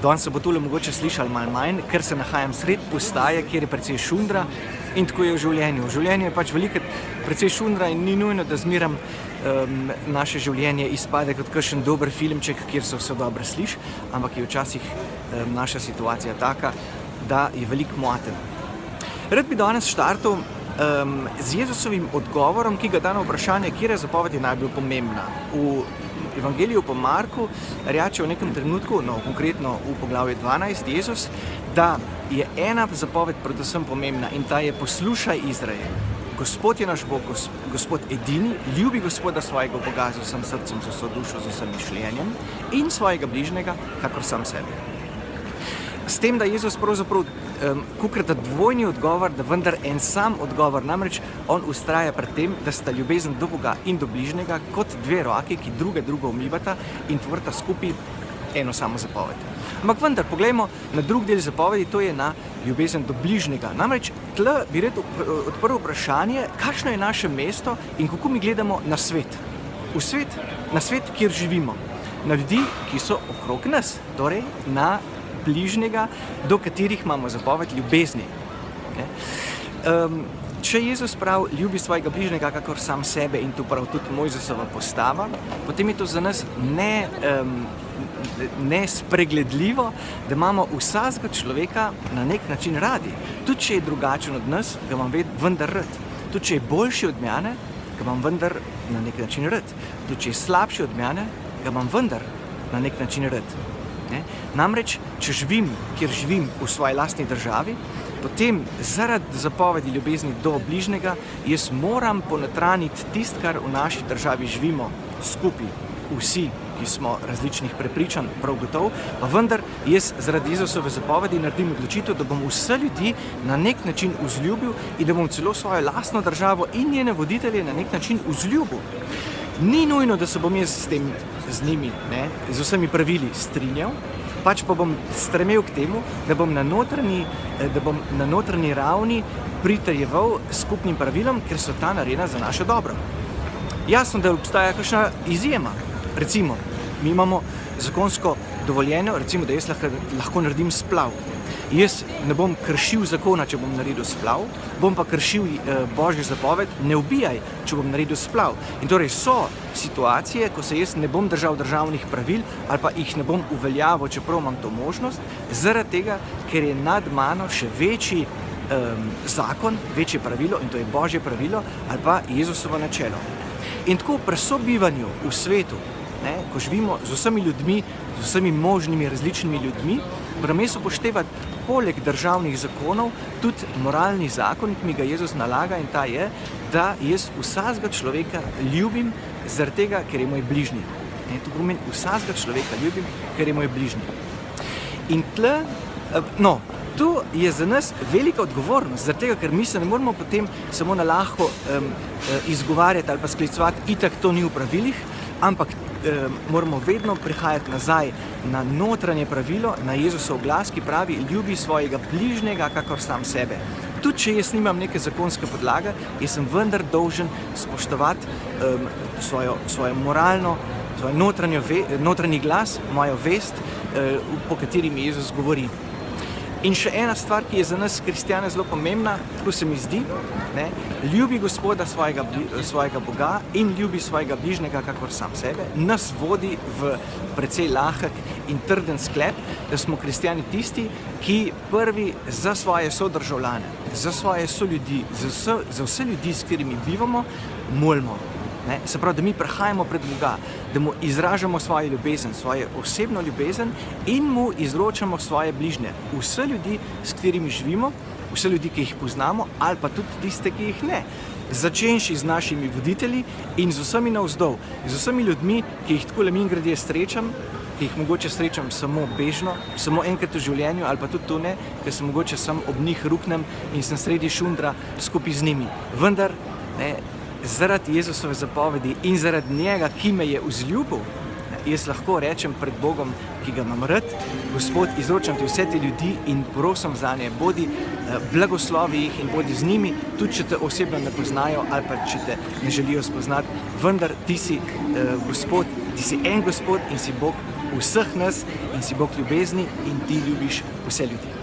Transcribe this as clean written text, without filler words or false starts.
Danes se bo tole mogoče slišali malo manj, ker se nahajam sred postaje, kjer je precej šundra in tako je v življenju. V življenju je pač veliko precej šundra in ni nujno, da zmeram naše življenje izpade kot kakšen dober filmček, kjer se vse dobro sliši, ampak je včasih naša situacija taka, da je veliko moten. Rad bi danes štartal z Jezusovim odgovorom, ki ga da na vprašanje, kjer je zapoved najbolj pomembna. V Evangeliju po Marku reče v nekem trenutku, konkretno v poglavju 12, Jezus, da je ena zapoved predvsem pomembna in ta je: poslušaj, Izrael. Gospod je naš Bog, Gospod edini, ljubi Gospoda svojega Boga z vsem srcem, z vso dušo, z vsem mišljenjem in svojega bližnjega, kakor sam sebe. S tem, da Jezus pravzaprav kukrata dvojni odgovor, da vendar en sam odgovor, namreč on vztraja pred tem, da sta ljubezen do Boga in do bližnjega kot dve roki, ki drugo umivata in tvorita skupaj eno samo zapoved. Ampak vendar, poglejmo na drug del zapovedi, to je na ljubezen do bližnjega. Namreč tle bi rad odprl vprašanje, kakšno je naše mesto in kako mi gledamo na svet. Na svet, kjer živimo. Na ljudi, ki so okrog nas, torej na bližnjega, do katerih imamo zapoved ljubezni. Če Jezus pravi, ljubi svojega bližnjega kakor sam sebe in to pravi tudi Mojzesova postava, potem je to za nas nespregledljivo, da imamo vsakega človeka na nek način radi. Tudi če je drugačen od nas, ga imam vendar rad. Tudi če je boljši od mene, ga imam vendar na nek način rad. Tudi če je slabši od mene, ga imam vendar na nek način rad. Namreč, če živim, kjer živim v svoji lastni državi, potem zaradi zapovedi ljubezni do bližnjega jaz moram ponotraniti tisto, kar v naši državi živimo skupaj, vsi, ki smo različnih prepričanj, prav gotovo, pa vendar jaz zaradi Jezusove zapovedi naredim odločitev, da bom vse ljudi na nek način vzljubil in da bom celo svojo lastno državo in njene voditelje na nek način vzljubil. Ni nujno, da se bom jaz z njimi, z vsemi pravili strinjal, pač pa bom stremel k temu, da bom na notranji ravni pritrjeval skupnim pravilom, ker so ta narejena za naše dobro. Jasno, da obstaja kakšna izjema. Recimo, mi imamo zakonsko dovoljeno, recimo, da jaz lahko naredim splav. Jaz ne bom kršil zakona, če bom naredil splav, bom pa kršil Božjo zapoved, ne ubijaj, če bom naredil splav. In torej so situacije, ko se jaz ne bom držal državnih pravil ali pa jih ne bom uveljavil, čeprav imam to možnost, zaradi tega, ker je nad mano še večji zakon, večje pravilo in to je Božje pravilo ali pa Jezusovo načelo. In tako pri sobivanju v svetu, ko živimo z vsemi ljudmi, z vsemi možnimi različnimi ljudmi, moram jaz upoštevati poleg državnih zakonov tudi moralni zakon, ki mi ga Jezus nalaga, in ta je, da jaz vsakega človeka ljubim zaradi tega, ker je moj bližnji. To pomeni, vsakega človeka ljubim, ker je moj bližnji. In to je za nas velika odgovornost, zaradi tega, ker mi se ne moramo potem samo na lahko izgovarjati ali pa sklicovati, itak to ni v pravilih, ampak moramo vedno prihajati nazaj na notranje pravilo, na Jezusov glas, ki pravi, ljubi svojega bližnjega kakor sam sebe. Tudi če jaz nimam neke zakonske podlage, jaz sem vendar dolžen spoštovati svojo moralno, svoj notranji glas, mojo vest, po kateri mi Jezus govori. In še ena stvar, ki je za nas kristjane zelo pomembna, tako se mi zdi, ljubi Gospoda svojega Boga in ljubi svojega bližnjega kakor sam sebe, nas vodi v precej lahek in trden sklep, da smo kristjani tisti, ki prvi za svoje sodržavljane, za svoje soljudi, za vse ljudi, s katerimi bivamo, molimo. Se pravi, da mi prihajamo pred Boga, da mu izražamo svojo ljubezen, svojo osebno ljubezen in mu izročamo svoje bližnje. Vse ljudi, s katerimi živimo, vse ljudi, ki jih poznamo, ali pa tudi tiste, ki jih ne. Začenši z našimi voditelji in z vsemi navzdol, z vsemi ljudmi, ki jih takole mimogrede srečam, ki jih mogoče srečam samo bežno, samo enkrat v življenju, ali pa tudi to ne, ker se mogoče sam ob njih ruknem in sem sredi šundra skupaj z njimi. Vendar, zaradi Jezusove zapovedi in zaradi njega, ki me je vzljubil, jaz lahko rečem pred Bogom, ki ga imam rad, Gospod, izročam ti vse te ljudi in prosim zanje, bodi blagoslovi jih in bodi z njimi, tudi če te osebno ne poznajo ali pa če te ne želijo spoznati, vendar ti si Gospod, ti si en Gospod in si Bog vseh nas in si Bog ljubezni in ti ljubiš vse ljudi.